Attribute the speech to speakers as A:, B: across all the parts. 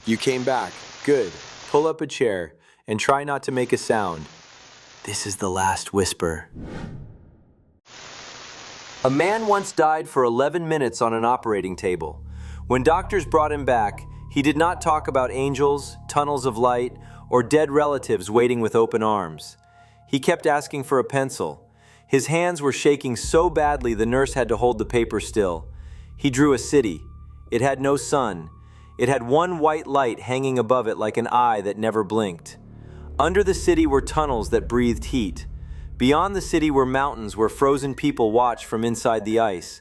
A: You came back. Good. Pull up a chair and try not to make a sound. This is the last whisper. A man once died for 11 minutes on an operating table. When doctors brought him back, he did not talk about angels, tunnels of light, or dead relatives waiting with open arms. He kept asking for a pencil. His hands were shaking so badly the nurse had to hold the paper still. He drew a city. It had no sun. It had one white light hanging above it like an eye that never blinked. Under the city were tunnels that breathed heat. Beyond the city were mountains where frozen people watched from inside the ice.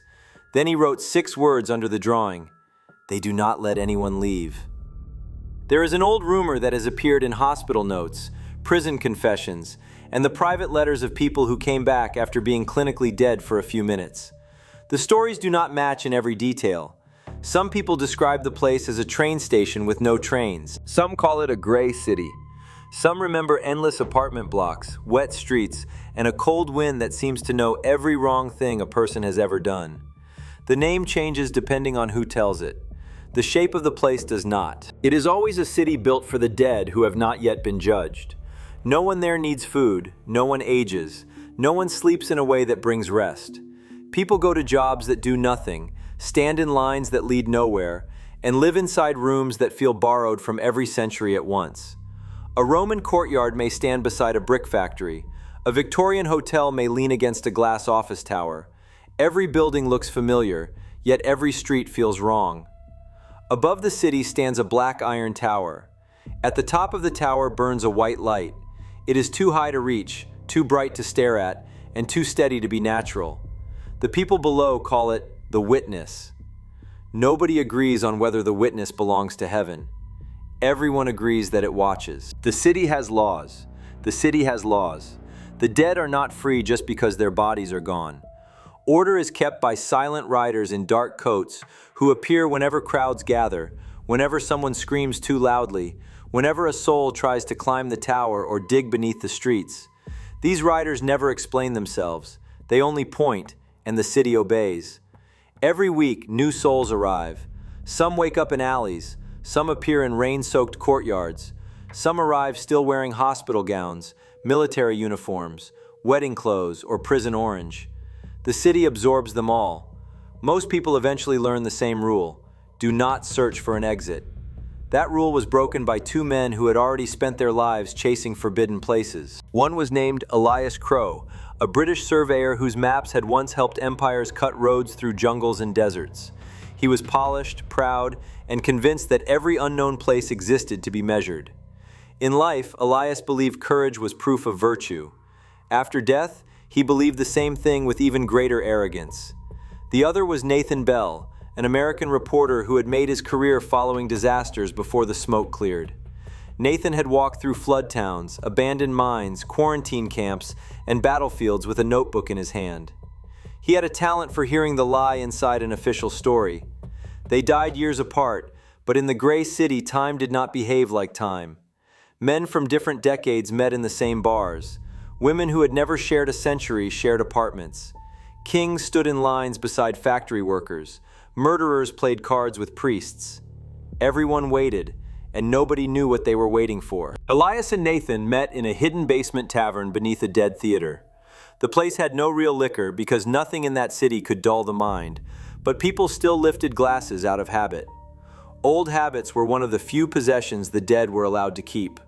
A: Then he wrote 6 words under the drawing. They do not let anyone leave. There is an old rumor that has appeared in hospital notes, prison confessions, and the private letters of people who came back after being clinically dead for a few minutes. The stories do not match in every detail. Some people describe the place as a train station with no trains. Some call it a gray city. Some remember endless apartment blocks, wet streets, and a cold wind that seems to know every wrong thing a person has ever done. The name changes depending on who tells it. The shape of the place does not. It is always a city built for the dead who have not yet been judged. No one there needs food, no one ages, no one sleeps in a way that brings rest. People go to jobs that do nothing, stand in lines that lead nowhere, and live inside rooms that feel borrowed from every century at once. A Roman courtyard may stand beside a brick factory. A Victorian hotel may lean against a glass office tower. Every building looks familiar, yet every street feels wrong. Above the city stands a black iron tower. At the top of the tower burns a white light. It is too high to reach, too bright to stare at, and too steady to be natural. The people below call it the witness. Nobody agrees on whether the witness belongs to heaven. Everyone agrees that it watches. The city has laws. The city has laws. The dead are not free just because their bodies are gone. Order is kept by silent riders in dark coats who appear whenever crowds gather, whenever someone screams too loudly, whenever a soul tries to climb the tower or dig beneath the streets. These riders never explain themselves. They only point, and the city obeys. Every week, new souls arrive. Some wake up in alleys. Some appear in rain-soaked courtyards. Some arrive still wearing hospital gowns, military uniforms, wedding clothes, or prison orange. The city absorbs them all. Most people eventually learn the same rule: do not search for an exit. That rule was broken by 2 men who had already spent their lives chasing forbidden places. One was named Elias Crow, a British surveyor whose maps had once helped empires cut roads through jungles and deserts. He was polished, proud, and convinced that every unknown place existed to be measured. In life, Elias believed courage was proof of virtue. After death, he believed the same thing with even greater arrogance. The other was Nathan Bell, an American reporter who had made his career following disasters before the smoke cleared. Nathan had walked through flood towns, abandoned mines, quarantine camps, and battlefields with a notebook in his hand. He had a talent for hearing the lie inside an official story. They died years apart, but in the gray city, time did not behave like time. Men from different decades met in the same bars. Women who had never shared a century shared apartments. Kings stood in lines beside factory workers. Murderers played cards with priests. Everyone waited, and nobody knew what they were waiting for. Elias and Nathan met in a hidden basement tavern beneath a dead theater. The place had no real liquor because nothing in that city could dull the mind, but people still lifted glasses out of habit. Old habits were one of the few possessions the dead were allowed to keep.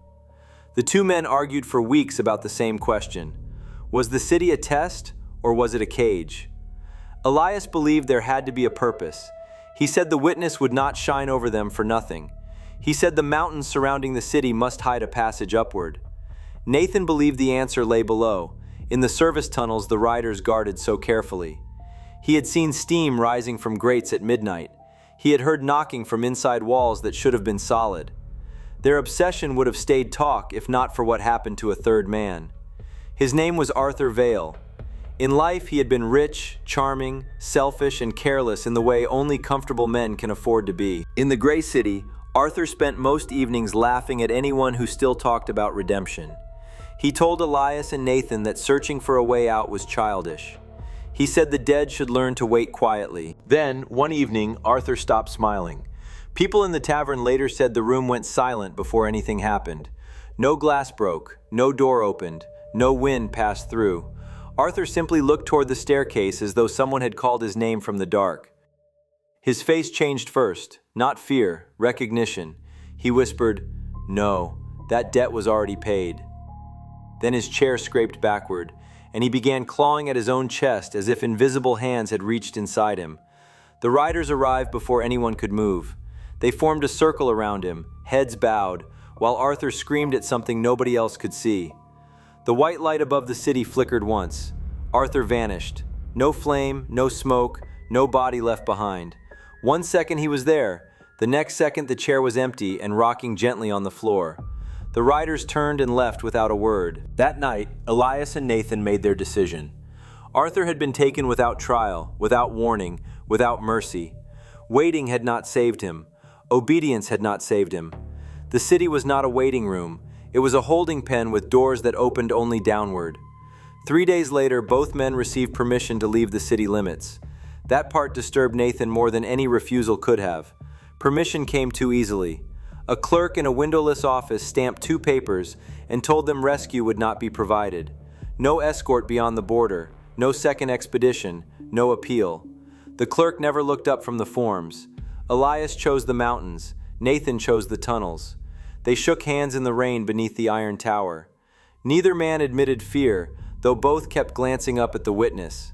A: The 2 men argued for weeks about the same question. Was the city a test, or was it a cage? Elias believed there had to be a purpose. He said the witness would not shine over them for nothing. He said the mountains surrounding the city must hide a passage upward. Nathan believed the answer lay below, in the service tunnels the riders guarded so carefully. He had seen steam rising from grates at midnight. He had heard knocking from inside walls that should have been solid. Their obsession would have stayed talk if not for what happened to a 3rd man. His name was Arthur Vale. In life, he had been rich, charming, selfish, and careless in the way only comfortable men can afford to be. In the gray city, Arthur spent most evenings laughing at anyone who still talked about redemption. He told Elias and Nathan that searching for a way out was childish. He said the dead should learn to wait quietly. Then, one evening, Arthur stopped smiling. People in the tavern later said the room went silent before anything happened. No glass broke, no door opened, no wind passed through. Arthur simply looked toward the staircase as though someone had called his name from the dark. His face changed first, not fear, recognition. He whispered, "No, that debt was already paid." Then his chair scraped backward, and he began clawing at his own chest as if invisible hands had reached inside him. The riders arrived before anyone could move. They formed a circle around him, heads bowed, while Arthur screamed at something nobody else could see. The white light above the city flickered once. Arthur vanished. No flame, no smoke, no body left behind. 1 second he was there. The next second the chair was empty and rocking gently on the floor. The riders turned and left without a word. That night, Elias and Nathan made their decision. Arthur had been taken without trial, without warning, without mercy. Waiting had not saved him. Obedience had not saved him. The city was not a waiting room. It was a holding pen with doors that opened only downward. 3 days later, both men received permission to leave the city limits. That part disturbed Nathan more than any refusal could have. Permission came too easily. A clerk in a windowless office stamped 2 papers and told them rescue would not be provided. No escort beyond the border, no second expedition, no appeal. The clerk never looked up from the forms. Elias chose the mountains. Nathan chose the tunnels. They shook hands in the rain beneath the iron tower. Neither man admitted fear, though both kept glancing up at the witness.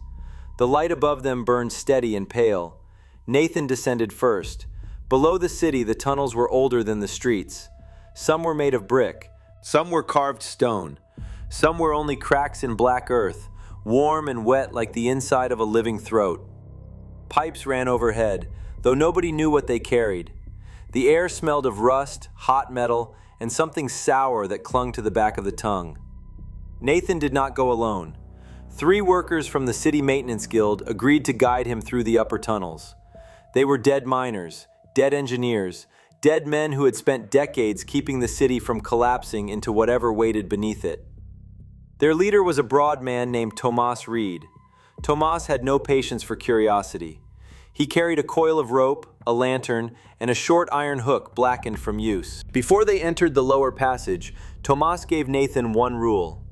A: The light above them burned steady and pale. Nathan descended first. Below the city, the tunnels were older than the streets. Some were made of brick. Some were carved stone. Some were only cracks in black earth, warm and wet like the inside of a living throat. Pipes ran overhead, though nobody knew what they carried. The air smelled of rust, hot metal, and something sour that clung to the back of the tongue. Nathan did not go alone. 3 workers from the City Maintenance Guild agreed to guide him through the upper tunnels. They were dead miners, dead engineers, dead men who had spent decades keeping the city from collapsing into whatever waited beneath it. Their leader was a broad man named Tomas Reed. Tomas had no patience for curiosity. He carried a coil of rope, a lantern, and a short iron hook blackened from use. Before they entered the lower passage, Tomas gave Nathan one rule.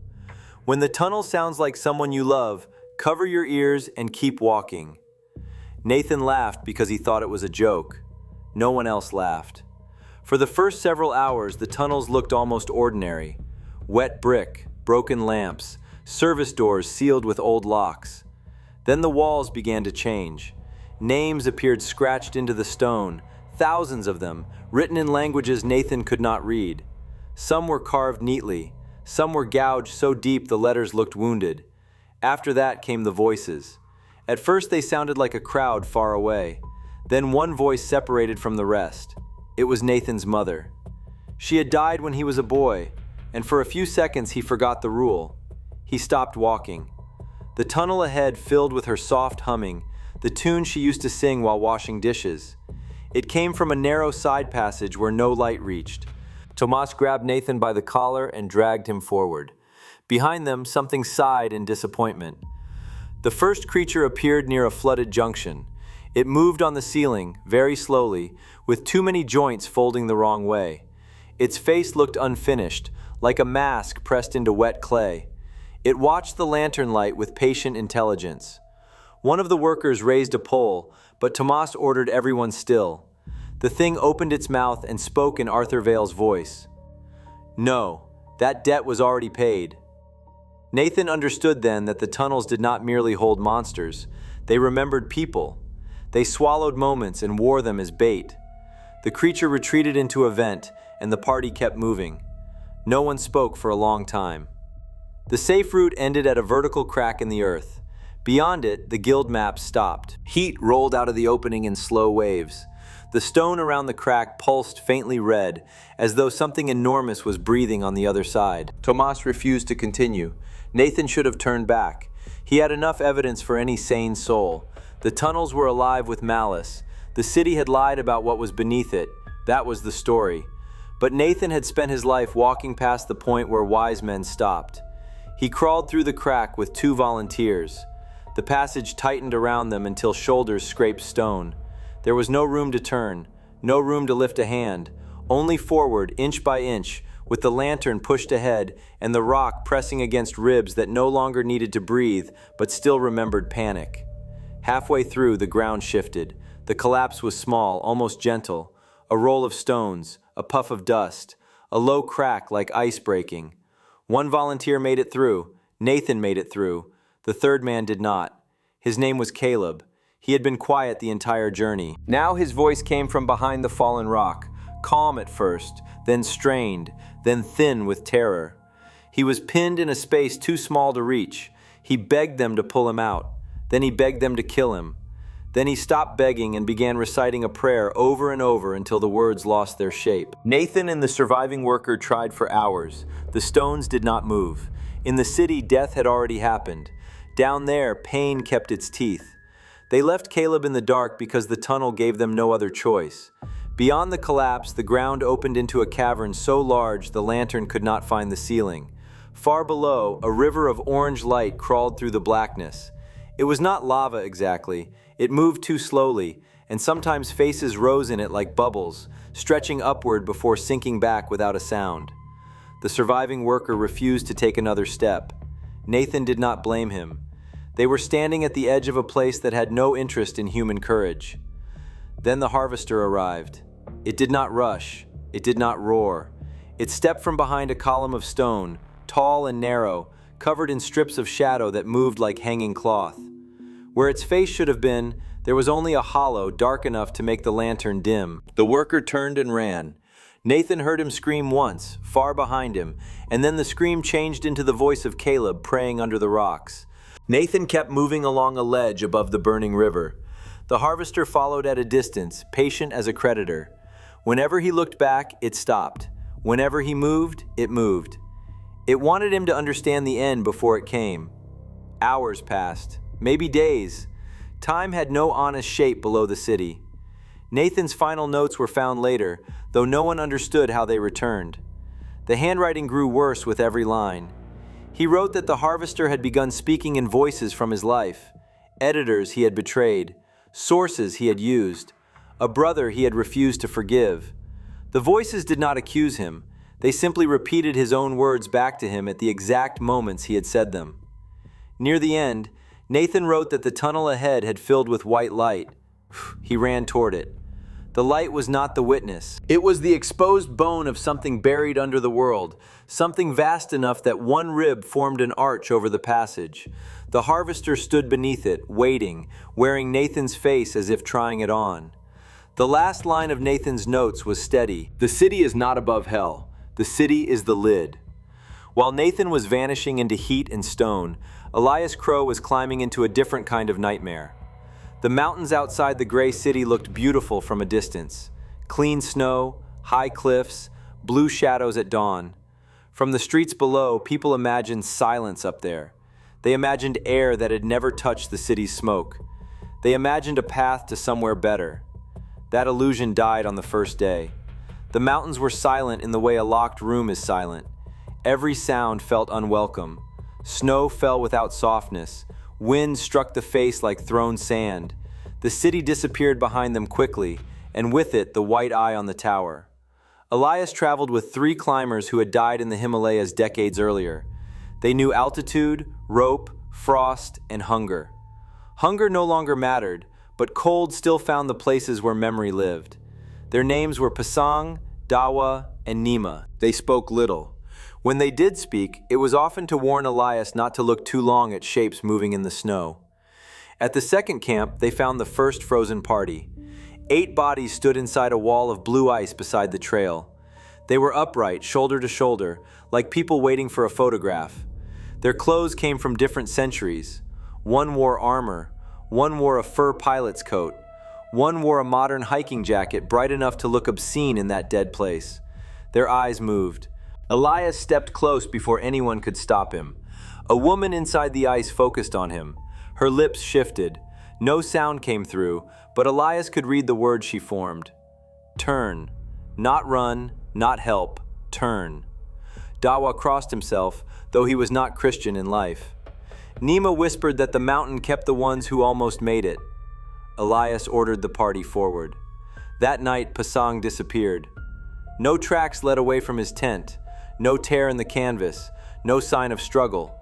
A: When the tunnel sounds like someone you love, cover your ears and keep walking. Nathan laughed because he thought it was a joke. No one else laughed. For the first several hours, the tunnels looked almost ordinary. Wet brick, broken lamps, service doors sealed with old locks. Then the walls began to change. Names appeared scratched into the stone, thousands of them, written in languages Nathan could not read. Some were carved neatly, some were gouged so deep the letters looked wounded. After that came the voices. At first they sounded like a crowd far away. Then one voice separated from the rest. It was Nathan's mother. She had died when he was a boy, and for a few seconds he forgot the rule. He stopped walking. The tunnel ahead filled with her soft humming, the tune she used to sing while washing dishes. It came from a narrow side passage where no light reached. Tomas grabbed Nathan by the collar and dragged him forward. Behind them, something sighed in disappointment. The first creature appeared near a flooded junction. It moved on the ceiling, very slowly, with too many joints folding the wrong way. Its face looked unfinished, like a mask pressed into wet clay. It watched the lantern light with patient intelligence. One of the workers raised a pole, but Tomas ordered everyone still. The thing opened its mouth and spoke in Arthur Vale's voice. No, that debt was already paid. Nathan understood then that the tunnels did not merely hold monsters. They remembered people. They swallowed moments and wore them as bait. The creature retreated into a vent, and the party kept moving. No one spoke for a long time. The safe route ended at a vertical crack in the earth. Beyond it, the guild map stopped. Heat rolled out of the opening in slow waves. The stone around the crack pulsed faintly red, as though something enormous was breathing on the other side. Tomas refused to continue. Nathan should have turned back. He had enough evidence for any sane soul. The tunnels were alive with malice. The city had lied about what was beneath it. That was the story. But Nathan had spent his life walking past the point where wise men stopped. He crawled through the crack with 2 volunteers. The passage tightened around them until shoulders scraped stone. There was no room to turn, No room to lift a hand, only forward, inch by inch, with the lantern pushed ahead and the rock pressing against ribs that no longer needed to breathe but still remembered panic. Halfway through, the ground shifted. The collapse was small, almost gentle. A roll of stones, a puff of dust, a low crack like ice breaking. One volunteer made it through. Nathan made it through. The third man did not. His name was Caleb. He had been quiet the entire journey. Now his voice came from behind the fallen rock, calm at first, then strained, then thin with terror. He was pinned in a space too small to reach. He begged them to pull him out. Then he begged them to kill him. Then he stopped begging and began reciting a prayer over and over until the words lost their shape. Nathan and the surviving worker tried for hours. The stones did not move. In the city, death had already happened. Down there, pain kept its teeth. They left Caleb in the dark because the tunnel gave them no other choice. Beyond the collapse, the ground opened into a cavern so large the lantern could not find the ceiling. Far below, a river of orange light crawled through the blackness. It was not lava exactly. It moved too slowly, and sometimes faces rose in it like bubbles, stretching upward before sinking back without a sound. The surviving worker refused to take another step. Nathan did not blame him. They were standing at the edge of a place that had no interest in human courage. Then the harvester arrived. It did not rush. It did not roar. It stepped from behind a column of stone, tall and narrow, covered in strips of shadow that moved like hanging cloth. Where its face should have been, there was only a hollow dark enough to make the lantern dim. The worker turned and ran. Nathan heard him scream once, far behind him, and then the scream changed into the voice of Caleb praying under the rocks. Nathan kept moving along a ledge above the burning river. The harvester followed at a distance, patient as a creditor. Whenever he looked back, it stopped. Whenever he moved, it moved. It wanted him to understand the end before it came. Hours passed, maybe days. Time had no honest shape below the city. Nathan's final notes were found later, though no one understood how they returned. The handwriting grew worse with every line. He wrote that the harvester had begun speaking in voices from his life, editors he had betrayed, sources he had used, a brother he had refused to forgive. The voices did not accuse him. They simply repeated his own words back to him at the exact moments he had said them. Near the end, Nathan wrote that the tunnel ahead had filled with white light. He ran toward it. The light was not the witness. It was the exposed bone of something buried under the world, something vast enough that one rib formed an arch over the passage. The harvester stood beneath it, waiting, wearing Nathan's face as if trying it on. The last line of Nathan's notes was steady. The city is not above hell. The city is the lid. While Nathan was vanishing into heat and stone, Elias Crow was climbing into a different kind of nightmare. The mountains outside the gray city looked beautiful from a distance. Clean snow, high cliffs, blue shadows at dawn. From the streets below, people imagined silence up there. They imagined air that had never touched the city's smoke. They imagined a path to somewhere better. That illusion died on the first day. The mountains were silent in the way a locked room is silent. Every sound felt unwelcome. Snow fell without softness. Wind struck the face like thrown sand. The city disappeared behind them quickly, and with it the white eye on the tower. Elias traveled with 3 climbers who had died in the Himalayas decades earlier. They knew altitude, rope, frost, and hunger. Hunger no longer mattered, but cold still found the places where memory lived. Their names were Pasang, Dawa, and Nima. They spoke little. When they did speak, it was often to warn Elias not to look too long at shapes moving in the snow. At the second camp, they found the first frozen party. 8 bodies stood inside a wall of blue ice beside the trail. They were upright, shoulder to shoulder, like people waiting for a photograph. Their clothes came from different centuries. One wore armor. One wore a fur pilot's coat. One wore a modern hiking jacket bright enough to look obscene in that dead place. Their eyes moved. Elias stepped close before anyone could stop him. A woman inside the ice focused on him. Her lips shifted. No sound came through, but Elias could read the words she formed. Turn. Not run, not help. Turn. Dawa crossed himself, though he was not Christian in life. Nima whispered that the mountain kept the ones who almost made it. Elias ordered the party forward. That night, Pasang disappeared. No tracks led away from his tent, no tear in the canvas, no sign of struggle.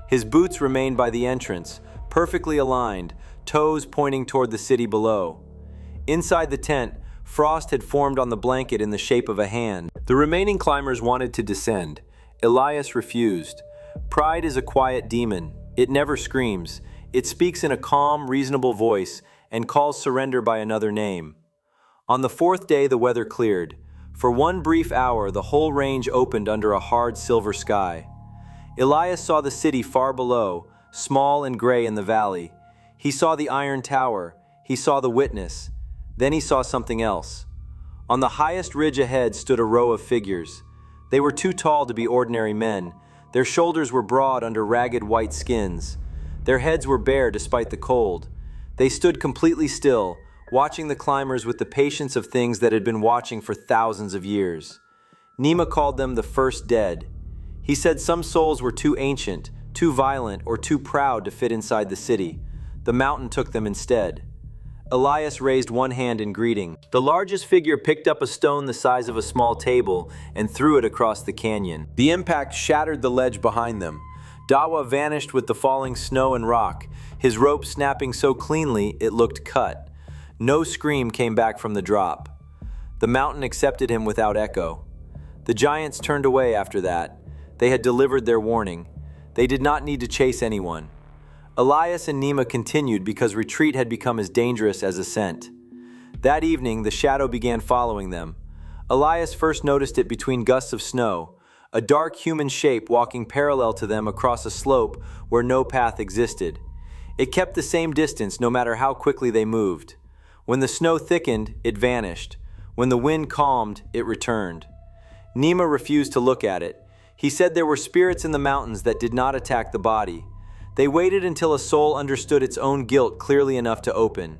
A: His boots remained by the entrance, perfectly aligned, toes pointing toward the city below. Inside the tent, frost had formed on the blanket in the shape of a hand. The remaining climbers wanted to descend. Elias refused. Pride is a quiet demon. It never screams. It speaks in a calm, reasonable voice and calls surrender by another name. On the fourth day, the weather cleared. For one brief hour, the whole range opened under a hard silver sky. Elias saw the city far below, small and gray in the valley. He saw the iron tower. He saw the witness. Then he saw something else. On the highest ridge ahead stood a row of figures. They were too tall to be ordinary men. Their shoulders were broad under ragged white skins. Their heads were bare despite the cold. They stood completely still, watching the climbers with the patience of things that had been watching for thousands of years. Nima called them the first dead. He said some souls were too ancient, too violent, or too proud to fit inside the city. The mountain took them instead. Elias raised one hand in greeting. The largest figure picked up a stone the size of a small table and threw it across the canyon. The impact shattered the ledge behind them. Dawa vanished with the falling snow and rock, his rope snapping so cleanly it looked cut. No scream came back from the drop. The mountain accepted him without echo. The giants turned away after that. They had delivered their warning. They did not need to chase anyone. Elias and Nima continued because retreat had become as dangerous as ascent. That evening, the shadow began following them. Elias first noticed it between gusts of snow, a dark human shape walking parallel to them across a slope where no path existed. It kept the same distance no matter how quickly they moved. When the snow thickened, it vanished. When the wind calmed, it returned. Nima refused to look at it. He said there were spirits in the mountains that did not attack the body. They waited until a soul understood its own guilt clearly enough to open.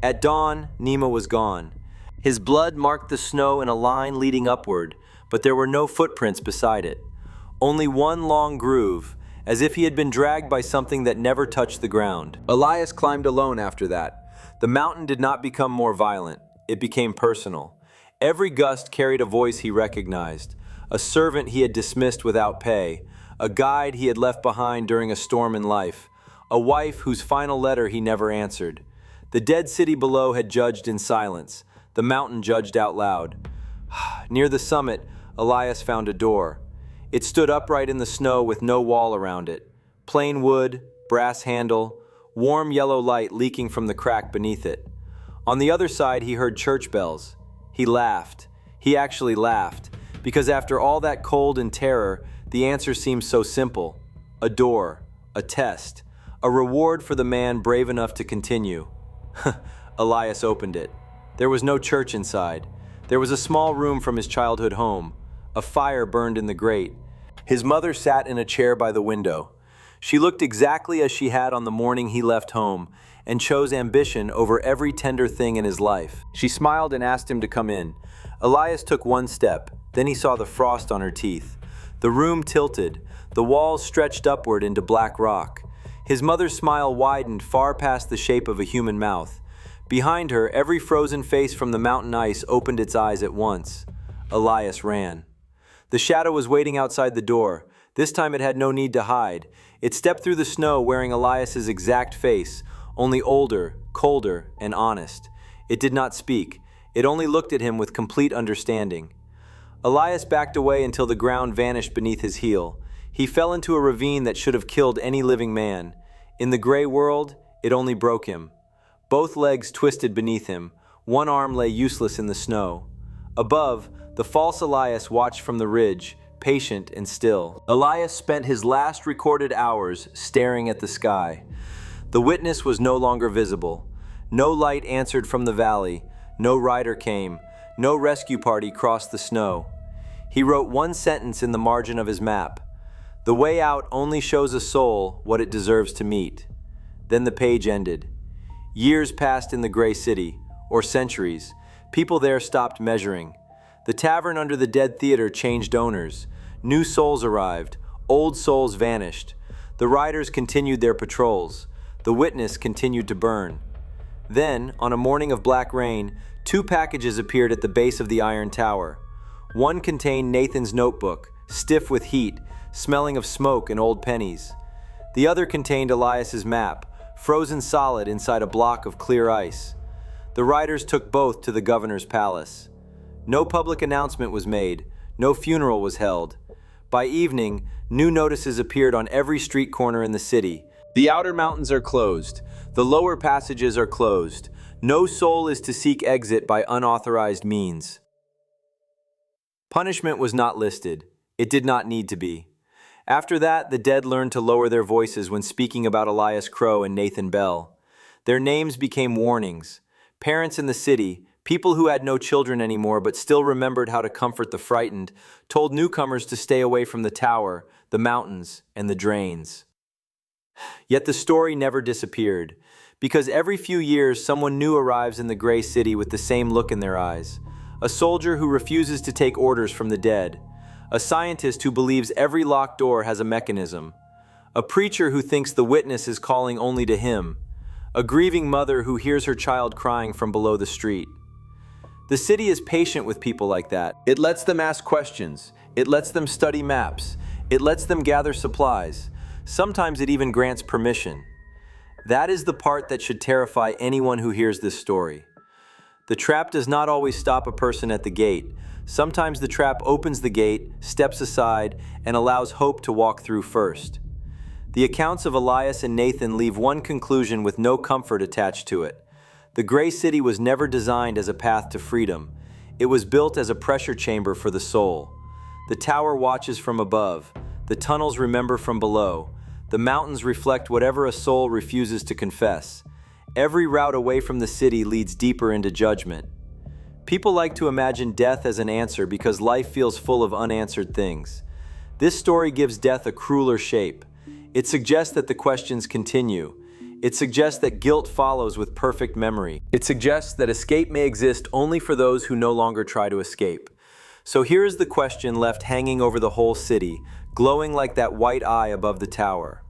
A: At dawn, Nima was gone. His blood marked the snow in a line leading upward, but there were no footprints beside it. Only one long groove, as if he had been dragged by something that never touched the ground. Elias climbed alone after that. The mountain did not become more violent. It became personal. Every gust carried a voice he recognized, a servant he had dismissed without pay, a guide he had left behind during a storm in life, a wife whose final letter he never answered. The dead city below had judged in silence. The mountain judged out loud. Near the summit, Elias found a door. It stood upright in the snow with no wall around it. Plain wood, brass handle, warm yellow light leaking from the crack beneath it. On the other side, he heard church bells. He laughed. He actually laughed, because after all that cold and terror, the answer seemed so simple. A door, a test, a reward for the man brave enough to continue. Elias opened it. There was no church inside. There was a small room from his childhood home. A fire burned in the grate. His mother sat in a chair by the window. She looked exactly as she had on the morning he left home, and chose ambition over every tender thing in his life. She smiled and asked him to come in. Elias took one step. Then he saw the frost on her teeth. The room tilted. The walls stretched upward into black rock. His mother's smile widened far past the shape of a human mouth. Behind her, every frozen face from the mountain ice opened its eyes at once. Elias ran. The shadow was waiting outside the door. This time it had no need to hide. It stepped through the snow wearing Elias's exact face, only older, colder, and honest. It did not speak. It only looked at him with complete understanding. Elias backed away until the ground vanished beneath his heel. He fell into a ravine that should have killed any living man. In the gray world, it only broke him. Both legs twisted beneath him. One arm lay useless in the snow. Above, the false Elias watched from the ridge, patient and still. Elias spent his last recorded hours staring at the sky. The witness was no longer visible. No light answered from the valley. No rider came. No rescue party crossed the snow. He wrote one sentence in the margin of his map. The way out only shows a soul what it deserves to meet. Then the page ended. Years passed in the gray city, or centuries. People there stopped measuring. The tavern under the dead theater changed owners. New souls arrived. Old souls vanished. The riders continued their patrols. The witness continued to burn. Then, on a morning of black rain, Two packages appeared at the base of the iron tower. One contained Nathan's notebook, stiff with heat, smelling of smoke and old pennies. The other contained Elias's map, frozen solid inside a block of clear ice. The riders took both to the governor's palace. No public announcement was made, no funeral was held. By evening, new notices appeared on every street corner in the city. The outer mountains are closed. The lower passages are closed. No soul is to seek exit by unauthorized means. Punishment was not listed. It did not need to be. After that, the dead learned to lower their voices when speaking about Elias Crow and Nathan Bell. Their names became warnings. Parents in the city, people who had no children anymore but still remembered how to comfort the frightened, told newcomers to stay away from the tower, the mountains, and the drains. Yet the story never disappeared, because every few years someone new arrives in the gray city with the same look in their eyes. A soldier who refuses to take orders from the dead. A scientist who believes every locked door has a mechanism. A preacher who thinks the witness is calling only to him. A grieving mother who hears her child crying from below the street. The city is patient with people like that. It lets them ask questions. It lets them study maps. It lets them gather supplies. Sometimes it even grants permission. That is the part that should terrify anyone who hears this story. The trap does not always stop a person at the gate. Sometimes the trap opens the gate, steps aside, and allows hope to walk through first. The accounts of Elias and Nathan leave one conclusion with no comfort attached to it. The Gray City was never designed as a path to freedom. It was built as a pressure chamber for the soul. The tower watches from above. The tunnels remember from below. The mountains reflect whatever a soul refuses to confess. Every route away from the city leads deeper into judgment. People like to imagine death as an answer because life feels full of unanswered things. This story gives death a crueler shape. It suggests that the questions continue. It suggests that guilt follows with perfect memory. It suggests that escape may exist only for those who no longer try to escape. So here is the question left hanging over the whole city, glowing like that white eye above the tower.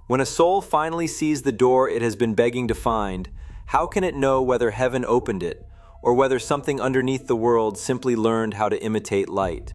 A: When a soul finally sees the door it has been begging to find, how can it know whether heaven opened it, or whether something underneath the world simply learned how to imitate light?